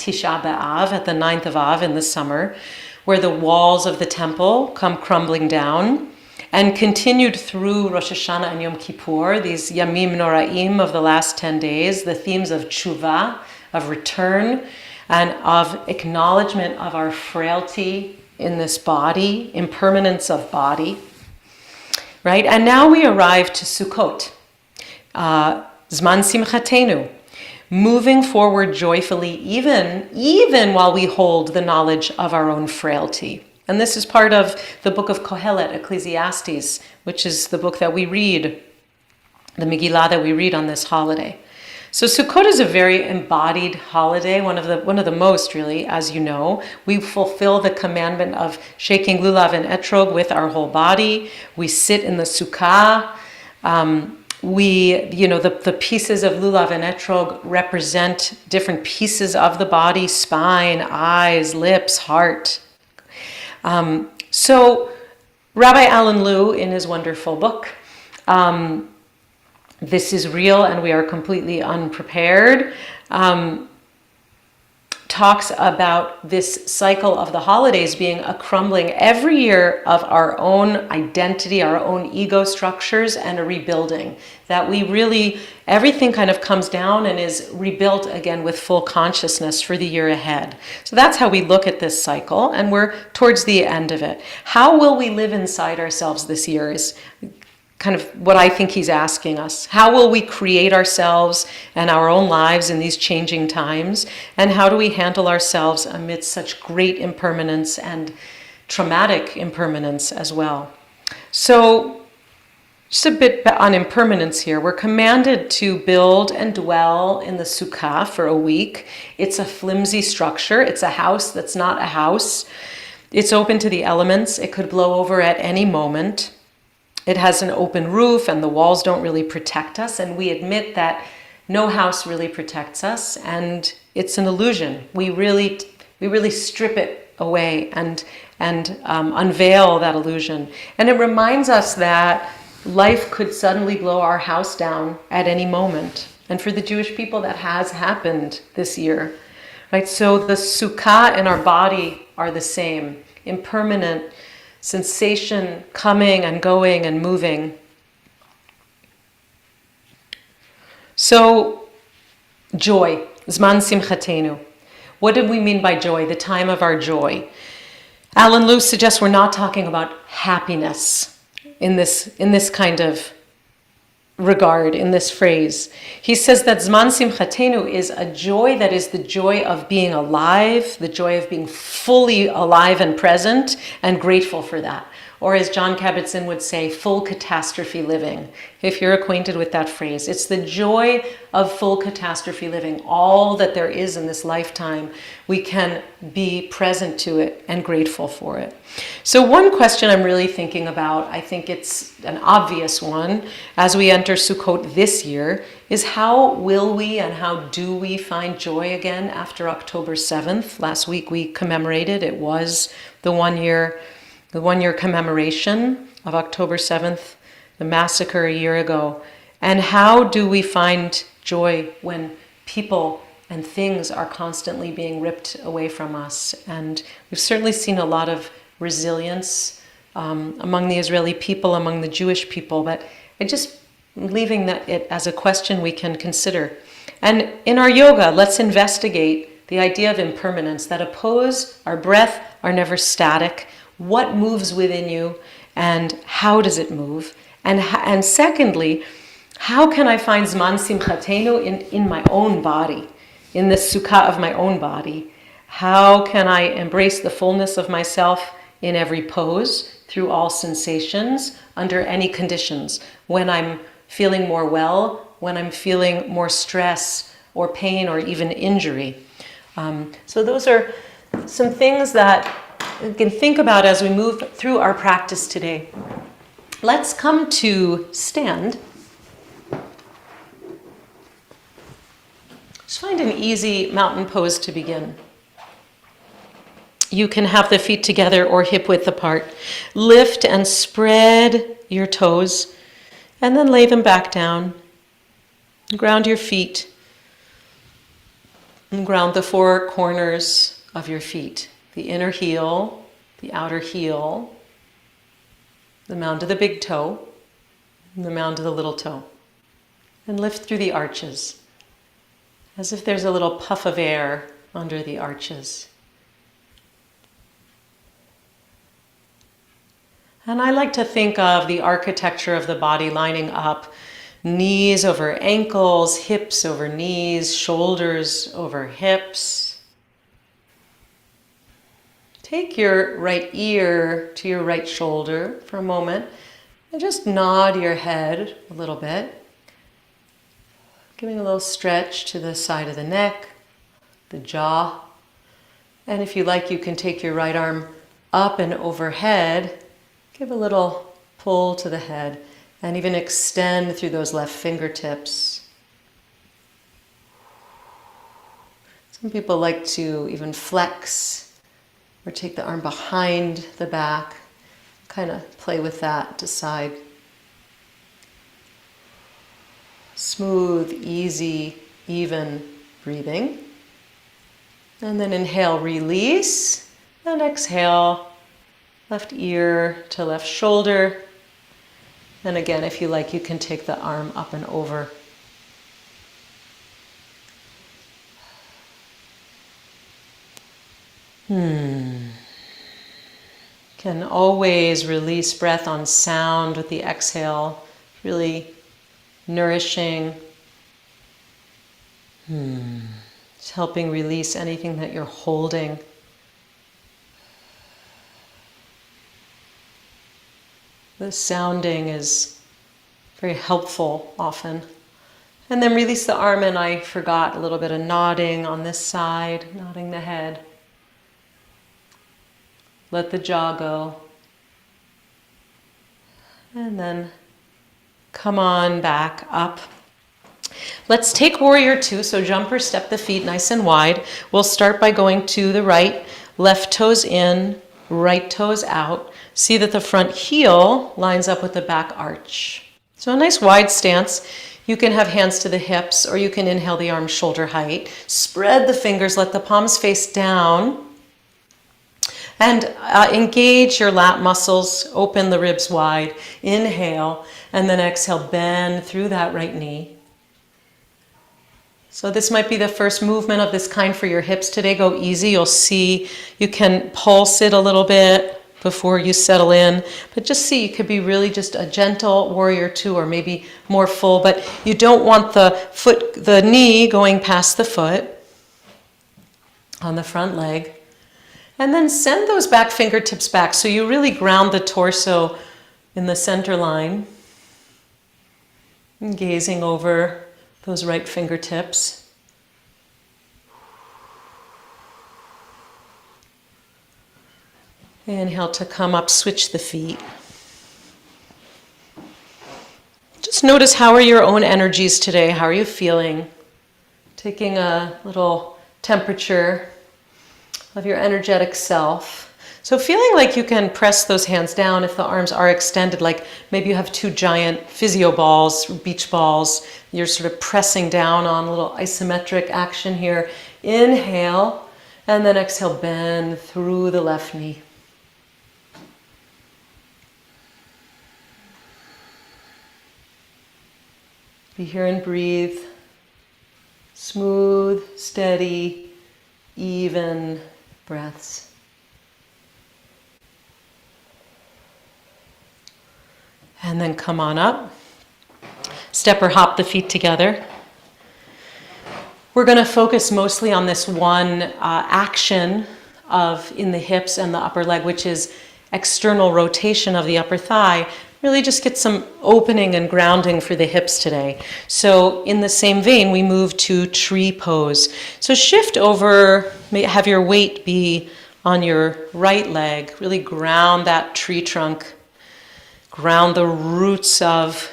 Tisha B'Av, at the 9th of Av in the summer, where the walls of the temple come crumbling down, and continued through Rosh Hashanah and Yom Kippur, these Yamim Noraim of the last 10 days, the themes of tshuva, of return, and of acknowledgement of our frailty in this body, impermanence of body, right? And now we arrive to Sukkot, Zman Simchatenu, moving forward joyfully, even while we hold the knowledge of our own frailty. And this is part of the book of Kohelet, Ecclesiastes, which is the book that we read, the Megillah that we read on this holiday. So Sukkot is a very embodied holiday, one of the most, really, as you know. We fulfill the commandment of shaking lulav and etrog with our whole body. We sit in the sukkah. The pieces of lulav and etrog represent different pieces of the body: spine, eyes, lips, heart. So Rabbi Alan Lew, in his wonderful book, This is Real and We Are Completely Unprepared, talks about this cycle of the holidays being a crumbling every year of our own identity, our own ego structures, and a rebuilding. That we really, everything kind of comes down and is rebuilt again with full consciousness for the year ahead. So that's how we look at this cycle, and we're towards the end of it. How will we live inside ourselves this year is kind of what I think he's asking us. How will we create ourselves and our own lives in these changing times? And how do we handle ourselves amidst such great impermanence and traumatic impermanence as well? So just a bit on impermanence here. We're commanded to build and dwell in the sukkah for a week. It's a flimsy structure. It's a house that's not a house. It's open to the elements. It could blow over at any moment. It has an open roof and the walls don't really protect us, and we admit that no house really protects us, and it's an illusion. We really strip it away and unveil that illusion. And it reminds us that life could suddenly blow our house down at any moment. And for the Jewish people, that has happened this year, right? So the sukkah and our body are the same, impermanent, sensation coming and going and moving. So, joy, Zman Simchatenu. What did we mean by joy, the time of our joy? Alan Lew suggests we're not talking about happiness in this kind of regard, in this phrase. He says that Zman Simchatenu is a joy that is the joy of being alive, the joy of being fully alive and present, and grateful for that. Or as John Kabat-Zinn would say, full catastrophe living, if you're acquainted with that phrase. It's the joy of full catastrophe living. All that there is in this lifetime, we can be present to it and grateful for it. So one question I'm really thinking about, I think it's an obvious one, as we enter Sukkot this year, is how will we and how do we find joy again after October 7th? Last week we commemorated, it was the one-year commemoration of October 7th, the massacre a year ago. And how do we find joy when people and things are constantly being ripped away from us? And we've certainly seen a lot of resilience among the Israeli people, among the Jewish people, but I just leaving it as a question we can consider. And in our yoga, let's investigate the idea of impermanence, that our breath are never static. What moves within you and how does it move? And secondly, how can I find Zman Simchatenu in my own body, in the sukkah of my own body? How can I embrace the fullness of myself in every pose, through all sensations, under any conditions? When I'm feeling more well, when I'm feeling more stress or pain or even injury. So those are some things that we can think about as we move through our practice today. Let's come to stand. Just find an easy mountain pose to begin. You can have the feet together or hip width apart. Lift and spread your toes and then lay them back down. Ground your feet. And ground the four corners of your feet. The inner heel, the outer heel, the mound of the big toe, and the mound of the little toe. And lift through the arches, as if there's a little puff of air under the arches. And I like to think of the architecture of the body lining up, knees over ankles, hips over knees, shoulders over hips. Take your right ear to your right shoulder for a moment and just nod your head a little bit, giving a little stretch to the side of the neck, the jaw. And if you like, you can take your right arm up and overhead. Give a little pull to the head and even extend through those left fingertips. Some people like to even flex or take the arm behind the back, kind of play with that, decide. Smooth, easy, even breathing. And then inhale, release, and exhale. Left ear to left shoulder. And again, if you like, you can take the arm up and over. Can always release breath on sound with the exhale, really nourishing. It's helping release anything that you're holding. The sounding is very helpful often. And then release the arm, and I forgot a little bit of nodding on this side, nodding the head. Let the jaw go. And then come on back up. Let's take warrior two, so jump or step the feet nice and wide. We'll start by going to the right, left toes in, right toes out. See that the front heel lines up with the back arch. So a nice wide stance. You can have hands to the hips, or you can inhale the arms shoulder height. Spread the fingers, let the palms face down. And engage your lat muscles, open the ribs wide. Inhale, and then exhale, bend through that right knee. So this might be the first movement of this kind for your hips today. Go easy. You'll see you can pulse it a little bit before you settle in. But just see, it could be really just a gentle warrior two, or maybe more full, but you don't want the knee going past the foot on the front leg. And then send those back fingertips back, so you really ground the torso in the center line. And gazing over those right fingertips. Inhale to come up, switch the feet. Just notice, how are your own energies today? How are you feeling? Taking a little temperature of your energetic self. So feeling like you can press those hands down if the arms are extended, like maybe you have two giant physio balls, beach balls. You're sort of pressing down on a little isometric action here. Inhale, and then exhale, bend through the left knee. Be here and breathe. Smooth, steady, even breaths. And then come on up. Step or hop the feet together. We're going to focus mostly on this one action in the hips and the upper leg, which is external rotation of the upper thigh. Really just get some opening and grounding for the hips today. So in the same vein, we move to tree pose. So shift over, have your weight be on your right leg. Really ground that tree trunk. Ground the roots of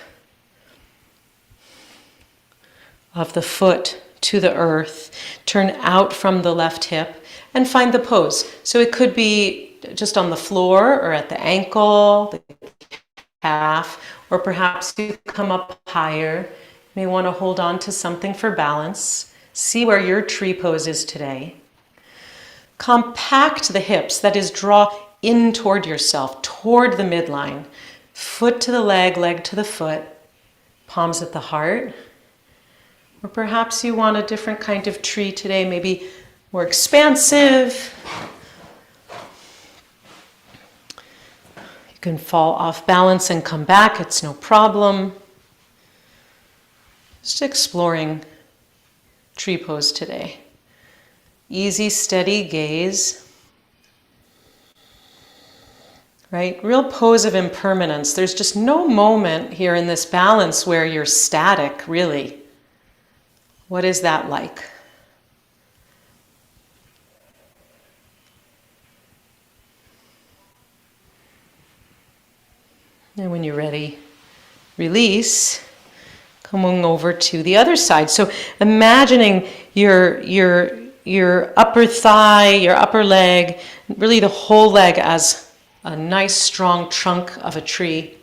the foot to the earth. Turn out from the left hip and find the pose. So it could be just on the floor or at the ankle, the calf, or perhaps you come up higher. You may want to hold on to something for balance. See where your tree pose is today. Compact the hips, that is, draw in toward yourself, toward the midline. Foot to the leg to the foot, palms at the heart. Or perhaps you want a different kind of tree today, maybe more expansive. You can fall off balance and come back, it's no problem. Just exploring tree pose today. Easy, steady gaze. Right? Real pose of impermanence. There's just no moment here in this balance where you're static, really. What is that like? And when you're ready, release. Coming over to the other side. So imagining your upper thigh, your upper leg, really the whole leg as a nice strong trunk of a tree.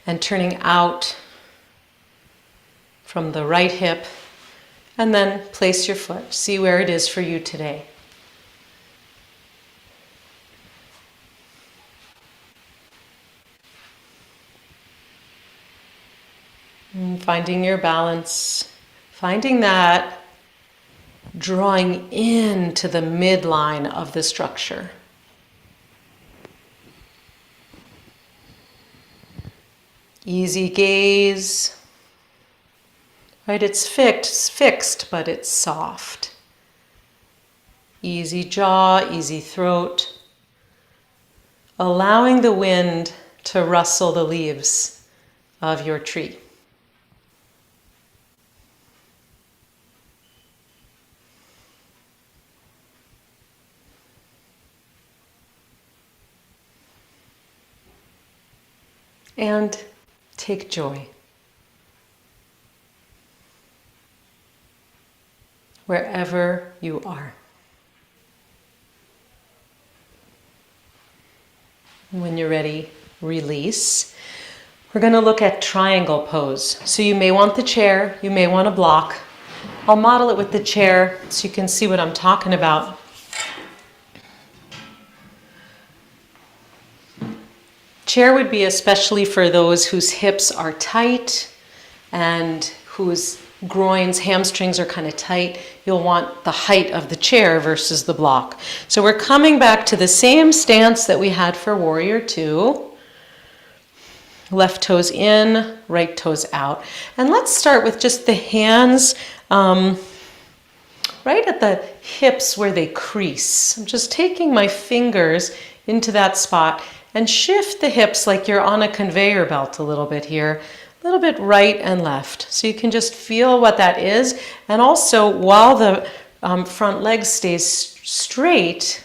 And turning out from the right hip. And then place your foot. See where it is for you today. And finding your balance, finding that drawing into the midline of the structure. Easy gaze, right? It's fixed, but it's soft. Easy jaw, easy throat. Allowing the wind to rustle the leaves of your tree. And take joy. Wherever you are. When you're ready, release. We're going to look at triangle pose. So you may want the chair, you may want a block. I'll model it with the chair so you can see what I'm talking about. Chair would be especially for those whose hips are tight and whose groins, hamstrings are kind of tight. You'll want the height of the chair versus the block. So we're coming back to the same stance that we had for Warrior Two. Left toes in, right toes out. And let's start with just the hands right at the hips where they crease. I'm just taking my fingers into that spot and shift the hips like you're on a conveyor belt a little bit here, a little bit right and left. So you can just feel what that is. And also, while the front leg stays straight,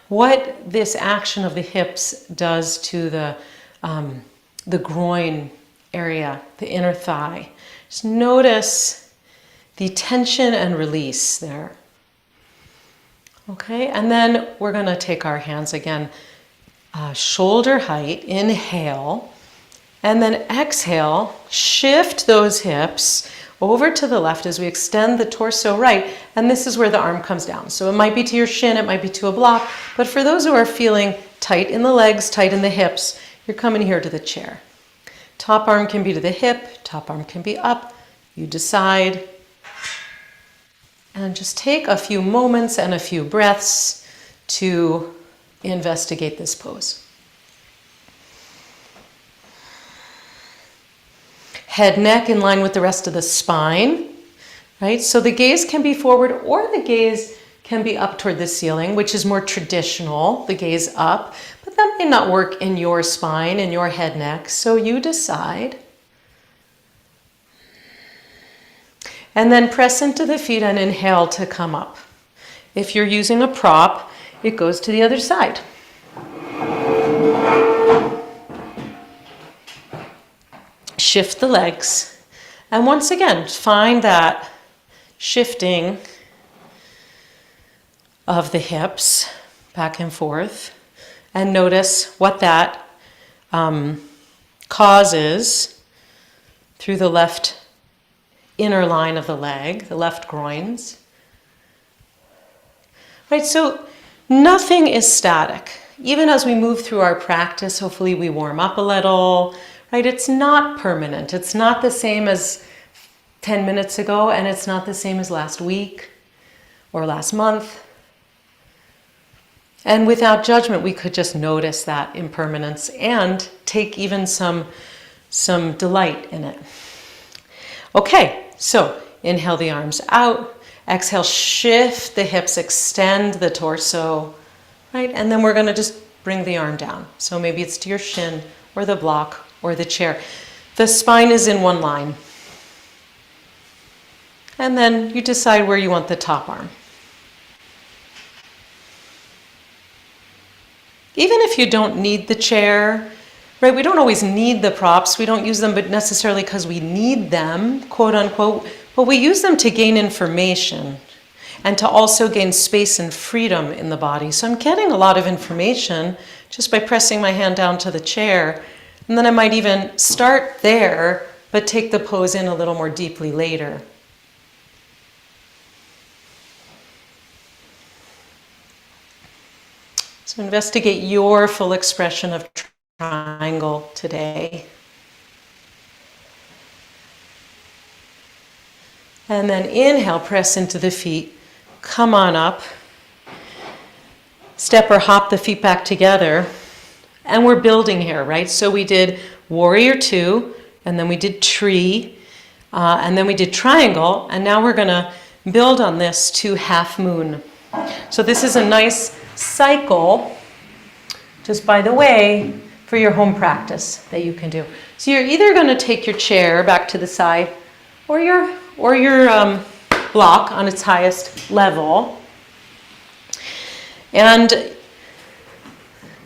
what this action of the hips does to the groin area, the inner thigh. Just notice the tension and release there. Okay, and then we're going to take our hands again. Shoulder height, inhale, and then exhale, shift those hips over to the left as we extend the torso right, and this is where the arm comes down. So it might be to your shin, it might be to a block, but for those who are feeling tight in the legs, tight in the hips, you're coming here to the chair. Top arm can be to the hip, top arm can be up, you decide. And just take a few moments and a few breaths to investigate this pose. Head, neck in line with the rest of the spine, right? So the gaze can be forward or the gaze can be up toward the ceiling, which is more traditional, the gaze up, but that may not work in your spine, in your head, neck, so you decide. And then press into the feet and inhale to come up. If you're using a prop, it goes to the other side. Shift the legs. And once again, find that shifting of the hips back and forth. And notice what that causes through the left inner line of the leg, the left groins. Right, so nothing is static. Even as we move through our practice, hopefully we warm up a little, right? It's not permanent. It's not the same as 10 minutes ago, and it's not the same as last week or last month. And without judgment, we could just notice that impermanence and take even some delight in it. Okay, so inhale the arms out. Exhale, shift the hips, extend the torso, right? And then we're going to just bring the arm down. So maybe it's to your shin or the block or the chair. The spine is in one line. And then you decide where you want the top arm. Even if you don't need the chair, right? We don't always need the props. We don't use them but necessarily because we need them, quote unquote, but we use them to gain information and to also gain space and freedom in the body. So I'm getting a lot of information just by pressing my hand down to the chair. And then I might even start there, but take the pose in a little more deeply later. So investigate your full expression of triangle today. And then inhale, press into the feet. Come on up. Step or hop the feet back together. And we're building here, right? So we did warrior two, and then we did tree, and then we did triangle, and now we're going to build on this to half moon. So this is a nice cycle, just by the way, for your home practice that you can do. So you're either going to take your chair back to the side or your block on its highest level. And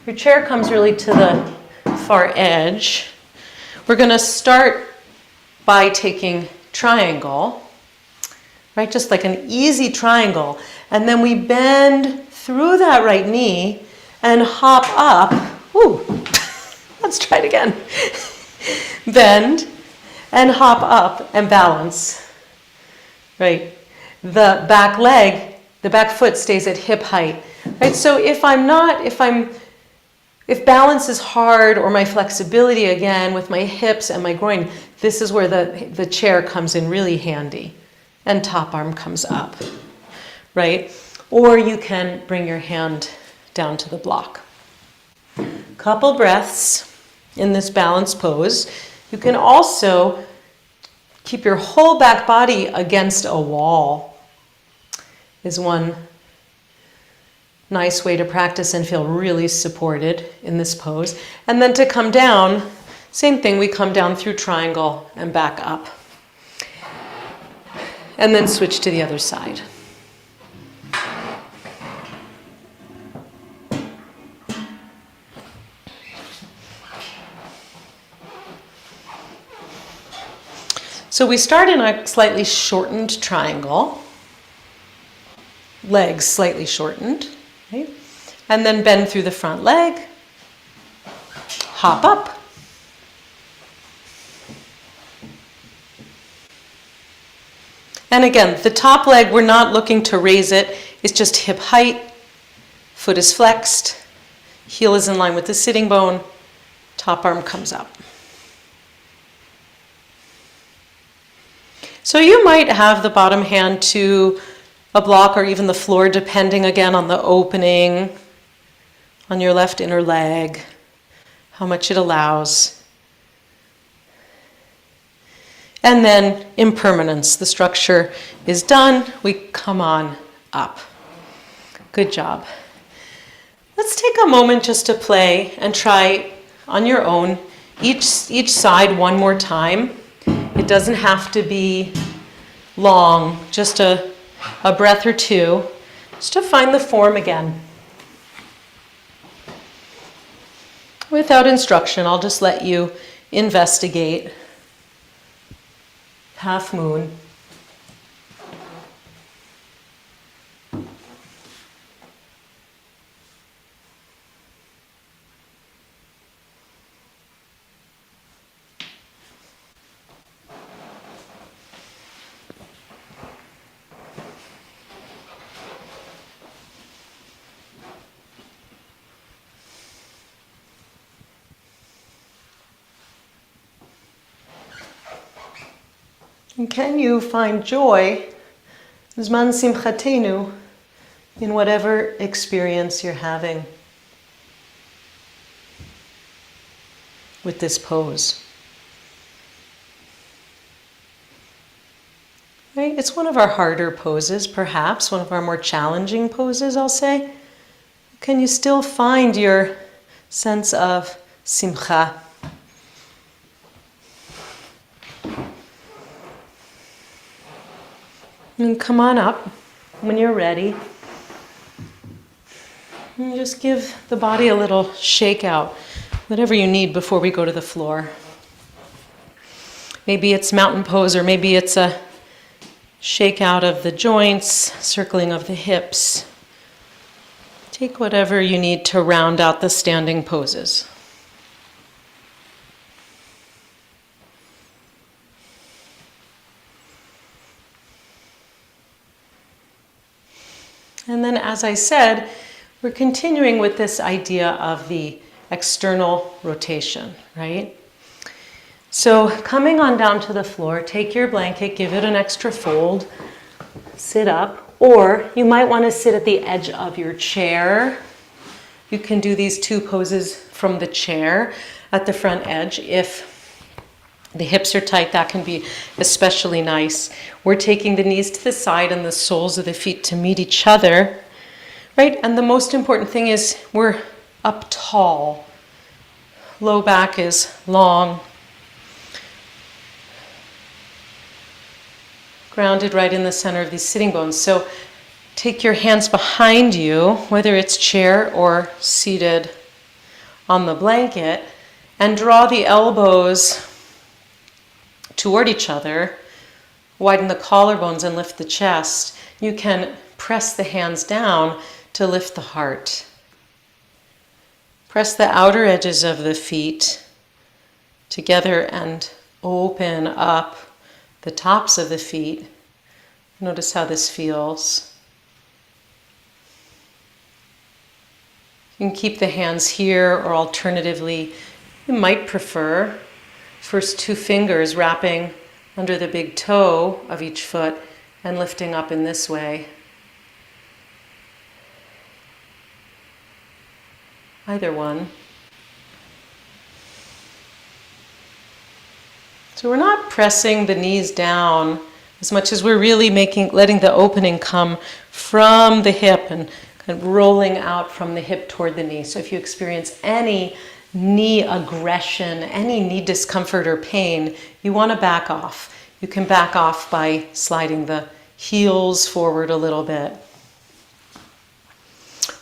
your chair comes really to the far edge. We're going to start by taking triangle, right? Just like an easy triangle. And then we bend through that right knee and hop up. Ooh, let's try it again. Bend and hop up and balance, right? The back leg, the back foot stays at hip height, right? So if balance is hard or my flexibility again with my hips and my groin, this is where the chair comes in really handy and top arm comes up, right? Or you can bring your hand down to the block. Couple breaths in this balanced pose. You can also keep your whole back body against a wall is one nice way to practice and feel really supported in this pose. And then to come down, same thing, we come down through triangle and back up. And then switch to the other side. So we start in a slightly shortened triangle, legs slightly shortened, right? And then bend through the front leg, hop up, and again, the top leg, we're not looking to raise it, it's just hip height, foot is flexed, heel is in line with the sitting bone, top arm comes up. So you might have the bottom hand to a block or even the floor, depending again on the opening on your left inner leg, how much it allows. And then impermanence, the structure is done, we come on up. Good job. Let's take a moment just to play and try on your own each side one more time. It doesn't have to be long, just a breath or two, just to find the form again. Without instruction, I'll just let you investigate half moon. And can you find joy, zman simchatenu, in whatever experience you're having with this pose? Right? It's one of our harder poses, perhaps, one of our more challenging poses, I'll say. Can you still find your sense of simcha? And come on up when you're ready. And just give the body a little shake out, whatever you need before we go to the floor. Maybe it's mountain pose, or maybe it's a shake out of the joints, circling of the hips. Take whatever you need to round out the standing poses. And then, as I said, we're continuing with this idea of the external rotation, right? So coming on down to the floor, take your blanket, give it an extra fold, sit up, or you might want to sit at the edge of your chair. You can do these two poses from the chair at the front edge. If the hips are tight, that can be especially nice. We're taking the knees to the side and the soles of the feet to meet each other, right? And the most important thing is we're up tall. Low back is long. Grounded right in the center of these sitting bones. So take your hands behind you, whether it's chair or seated on the blanket, and draw the elbows toward each other. Widen the collarbones and lift the chest. You can press the hands down to lift the heart. Press the outer edges of the feet together and open up the tops of the feet. Notice how this feels. You can keep the hands here, or alternatively, you might prefer first two fingers wrapping under the big toe of each foot and lifting up in this way. Either one. So we're not pressing the knees down as much as we're really letting the opening come from the hip and kind of rolling out from the hip toward the knee. So if you experience any knee aggression, any knee discomfort or pain, you want to back off. You can back off by sliding the heels forward a little bit.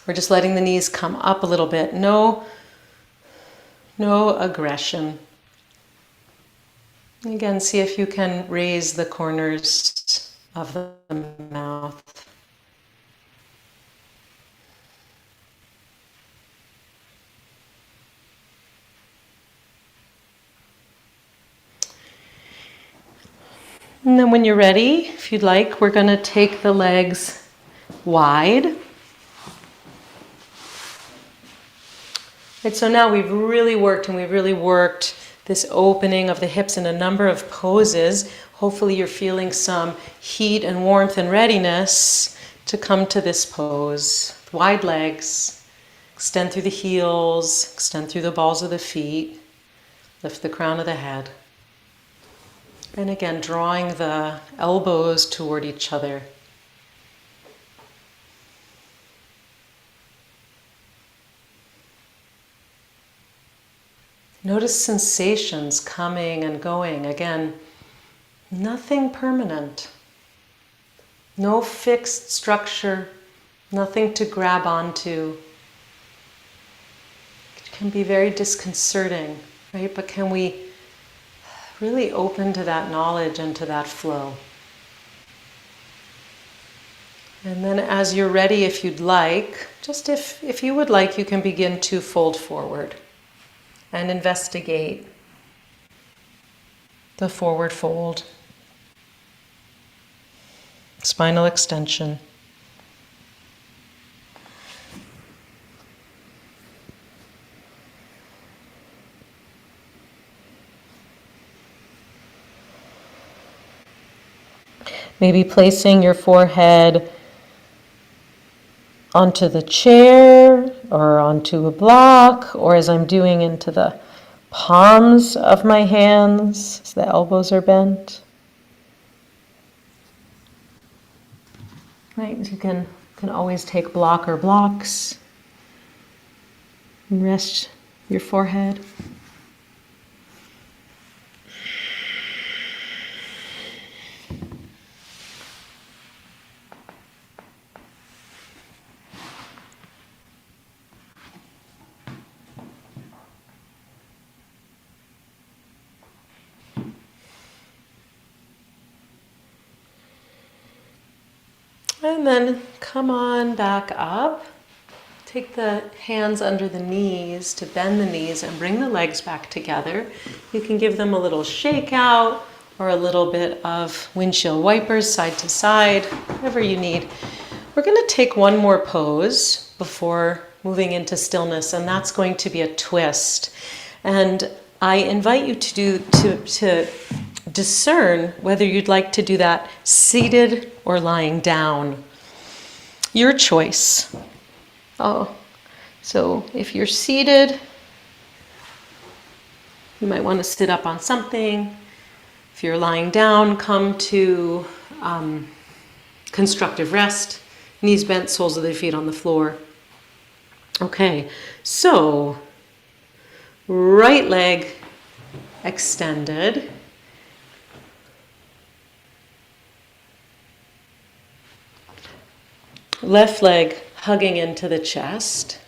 We're just letting the knees come up a little bit. No aggression. Again, see if you can raise the corners of the mouth. And then when you're ready, if you'd like, we're going to take the legs wide. Right, so now we've really worked this opening of the hips in a number of poses. Hopefully you're feeling some heat and warmth and readiness to come to this pose. Wide legs, extend through the heels, extend through the balls of the feet, lift the crown of the head. And again, drawing the elbows toward each other. Notice sensations coming and going. Again, nothing permanent. No fixed structure, nothing to grab onto. It can be very disconcerting, right? But can we really open to that knowledge and to that flow? And then as you're ready, if you'd like, just if you would like, you can begin to fold forward and investigate the forward fold, spinal extension. Maybe placing your forehead onto the chair or onto a block, or as I'm doing into the palms of my hands as the elbows are bent. Right, you can always take block or blocks and rest your forehead. And then come on back up. Take the hands under the knees to bend the knees and bring the legs back together. You can give them a little shake out or a little bit of windshield wipers side to side, whatever you need. We're going to take one more pose before moving into stillness, and that's going to be a twist. And I invite you to discern whether you'd like to do that seated or lying down. Your choice. Oh, so if you're seated, you might want to sit up on something. If you're lying down, come to constructive rest, knees bent, soles of the feet on the floor. Okay, so right leg extended. Left leg hugging into the chest.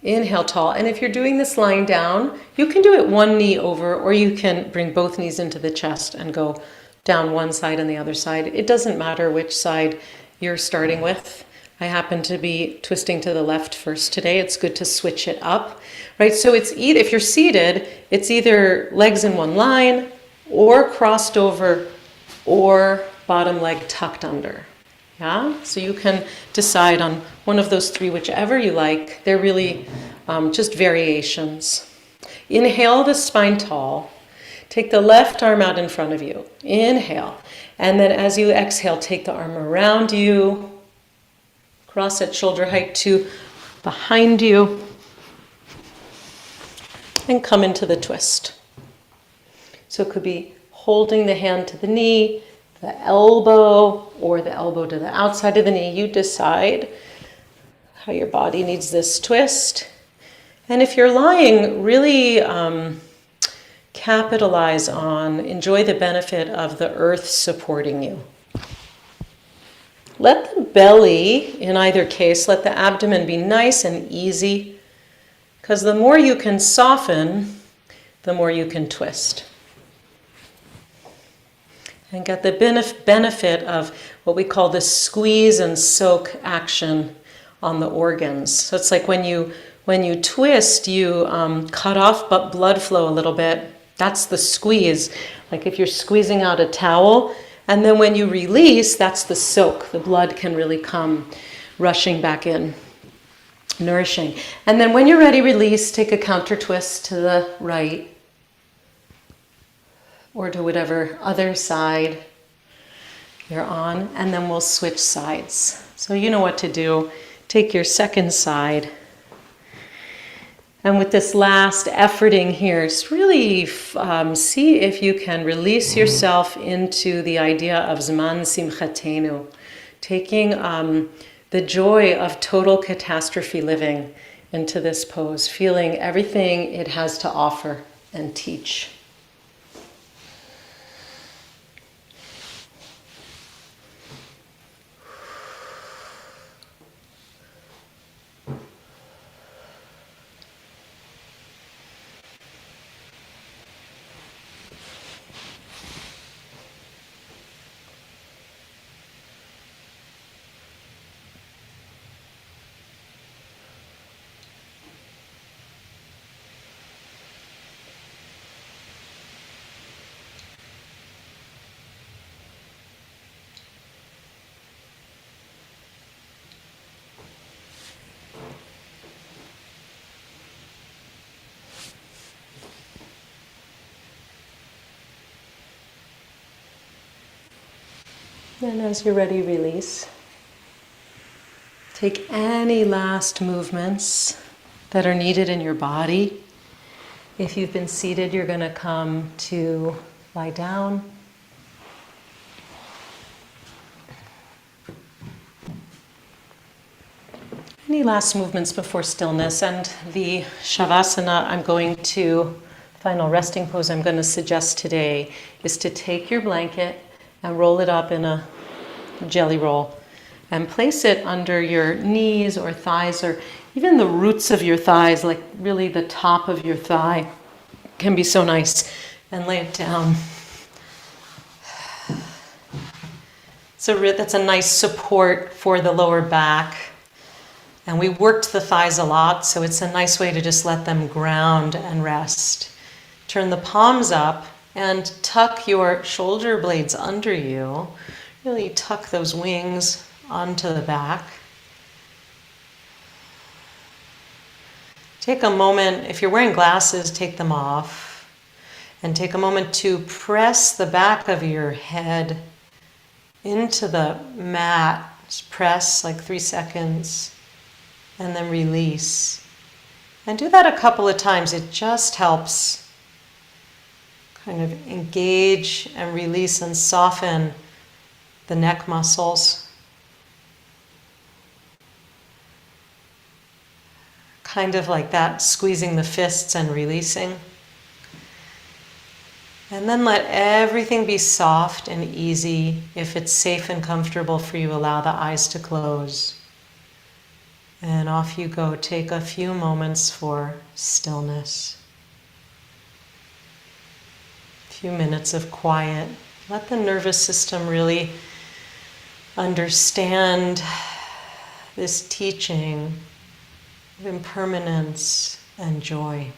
Inhale tall. And if you're doing this lying down, you can do it one knee over, or you can bring both knees into the chest and go down one side and the other side. It doesn't matter which side you're starting with. I happen to be twisting to the left first today. It's good to switch it up, right? So it's either, if you're seated, it's either legs in one line or crossed over or bottom leg tucked under. Yeah, so you can decide on one of those three, whichever you like. They're really just variations. Inhale the spine tall. Take the left arm out in front of you. Inhale. And then as you exhale, take the arm around you. Cross at shoulder height to behind you. And come into the twist. So it could be holding the hand to the knee, the elbow, or the elbow to the outside of the knee. You decide how your body needs this twist. And if you're lying, really capitalize on, enjoy the benefit of the earth supporting you. Let the belly, in either case, let the abdomen be nice and easy, because the more you can soften, the more you can twist. And get the benefit of what we call the squeeze and soak action on the organs. So it's like when you twist, you cut off but blood flow a little bit. That's the squeeze. Like if you're squeezing out a towel, and then when you release, that's the soak. The blood can really come rushing back in, nourishing. And then when you're ready, release, take a counter twist to the right, or to whatever other side you're on, and then we'll switch sides. So you know what to do. Take your second side. And with this last efforting here, just really see if you can release yourself into the idea of Zman Simchatenu, taking the joy of total catastrophe living into this pose, feeling everything it has to offer and teach. Then as you're ready, release. Take any last movements that are needed in your body. If you've been seated, you're going to come to lie down. Any last movements before stillness? And the Shavasana final resting pose I'm going to suggest today is to take your blanket and roll it up in a jelly roll and place it under your knees or thighs or even the roots of your thighs, like really the top of your thigh can be so nice, and lay it down. So that's a nice support for the lower back. And we worked the thighs a lot, so it's a nice way to just let them ground and rest. Turn the palms up and tuck your shoulder blades under you. Really tuck those wings onto the back. Take a moment, if you're wearing glasses, take them off. And take a moment to press the back of your head into the mat. Just press like 3 seconds. And then release. And do that a couple of times. It just helps kind of engage and release and soften the neck muscles. Kind of like that, squeezing the fists and releasing. And then let everything be soft and easy. If it's safe and comfortable for you, allow the eyes to close. And off you go. Take a few moments for stillness. A few minutes of quiet. Let the nervous system really understand this teaching of impermanence and joy.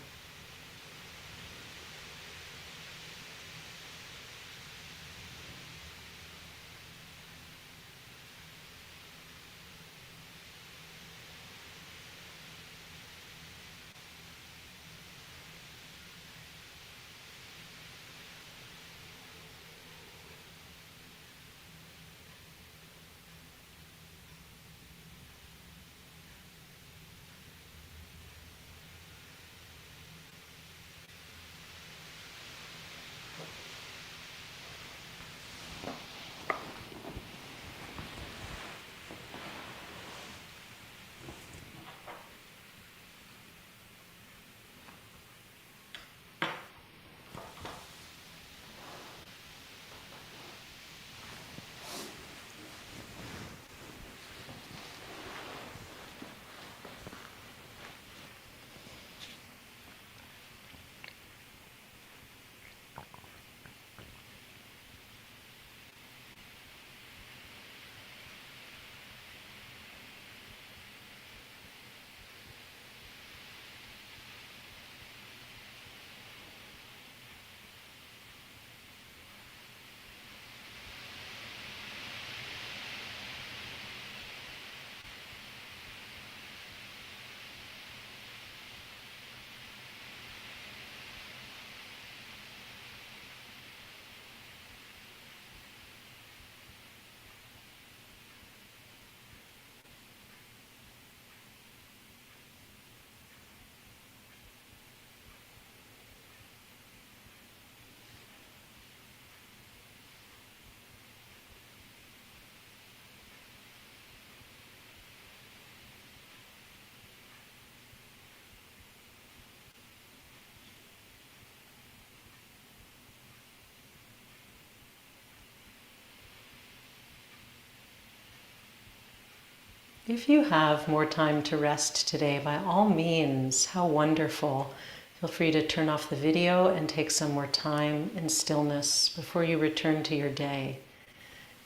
If you have more time to rest today, by all means, how wonderful. Feel free to turn off the video and take some more time in stillness before you return to your day.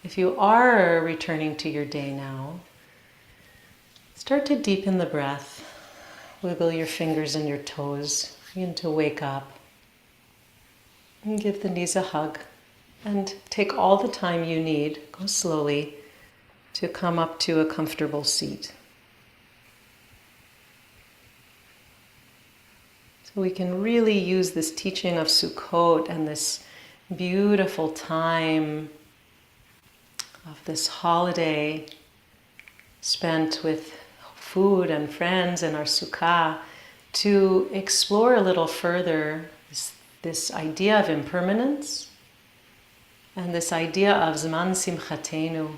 If you are returning to your day now, start to deepen the breath. Wiggle your fingers and your toes. Begin to wake up. And give the knees a hug. And take all the time you need, go slowly, to come up to a comfortable seat. So we can really use this teaching of Sukkot and this beautiful time of this holiday spent with food and friends in our sukkah, to explore a little further this idea of impermanence and this idea of Zman Simchatenu,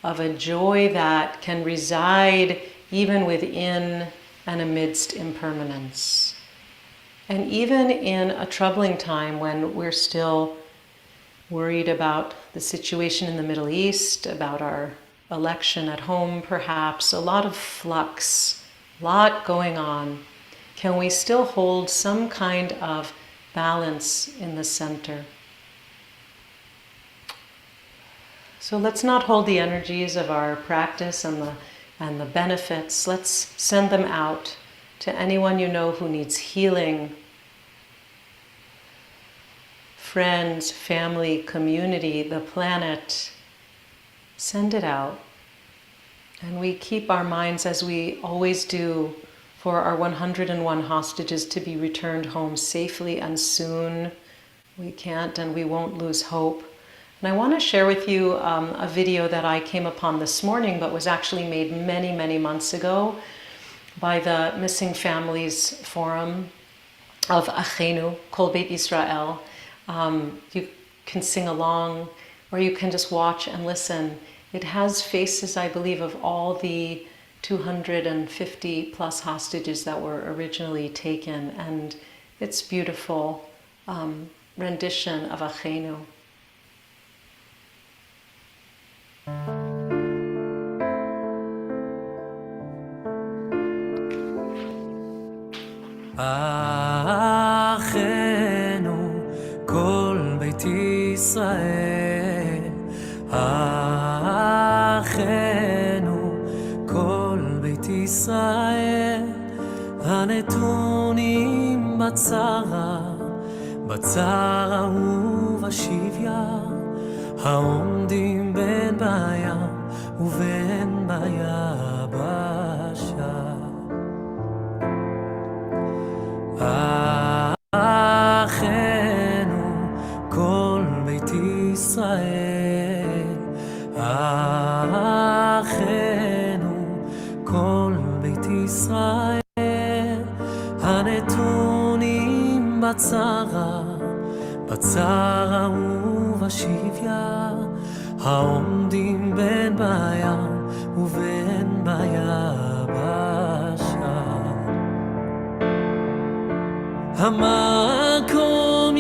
of a joy that can reside even within and amidst impermanence. And even in a troubling time when we're still worried about the situation in the Middle East, about our election at home perhaps, a lot of flux, a lot going on, can we still hold some kind of balance in the center? So let's not hold the energies of our practice and the benefits. Let's send them out to anyone you know who needs healing. Friends, family, community, the planet. Send it out. And we keep our minds, as we always do, for our 101 hostages to be returned home safely and soon. We can't and we won't lose hope. And I want to share with you a video that I came upon this morning, but was actually made many, many months ago by the Missing Families Forum of Achenu, cultivate Israel. You can sing along, or you can just watch and listen. It has faces, I believe, of all the 250 plus hostages that were originally taken, and it's beautiful rendition of Achenu. אחינו כל בית ישראל, אחינו כל בית ישראל, הנתונים בצרה ובשביה, העומדים בין בים ובין ביבשה. אחינו כל בית ישראל, אחינו כל בית ישראל, הנתונים בצרה ובשביה, העומדים בין בים ובין ביבשה. המקום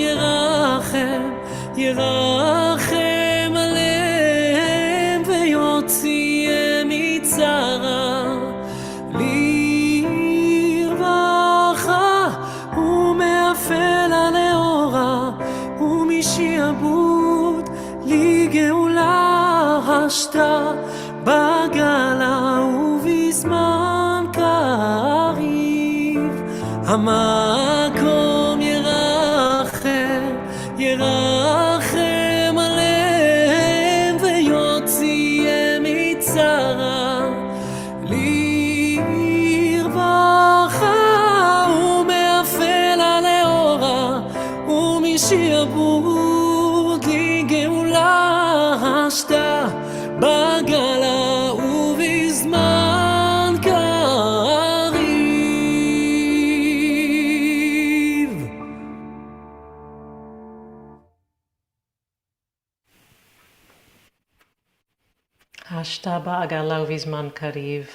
ירחם עליהם ויוציאם מצרה לרווחה, ומאפלה לאורה ומשעבוד לגאולה, השתה בגלה ובזמן קריב. המקום ירחם עליהם ויוציאם מצרה לרווחה, ומאפלה לאורה ומשעבוד לגאולה, השתה בגלה ובזמן קריב. Hashta ba'agala uvizman kariv.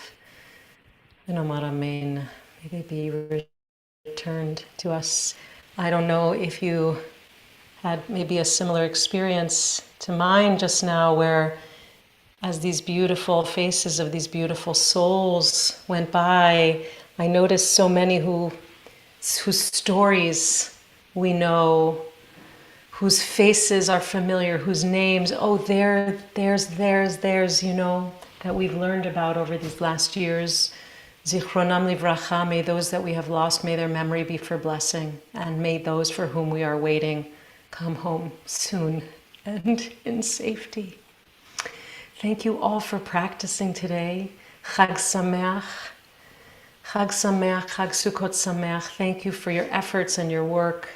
And Omar Amen. May they be returned to us. I don't know if you had maybe a similar experience to mine just now, where as these beautiful faces of these beautiful souls went by, I noticed so many whose stories we know, whose faces are familiar, whose names, there's, you know, that we've learned about over these last years. Zichronam livracha, may those that we have lost, may their memory be for blessing, and may those for whom we are waiting come home soon and in safety. Thank you all for practicing today. Chag Sameach, Chag Sameach, Chag Sukkot Sameach. Thank you for your efforts and your work.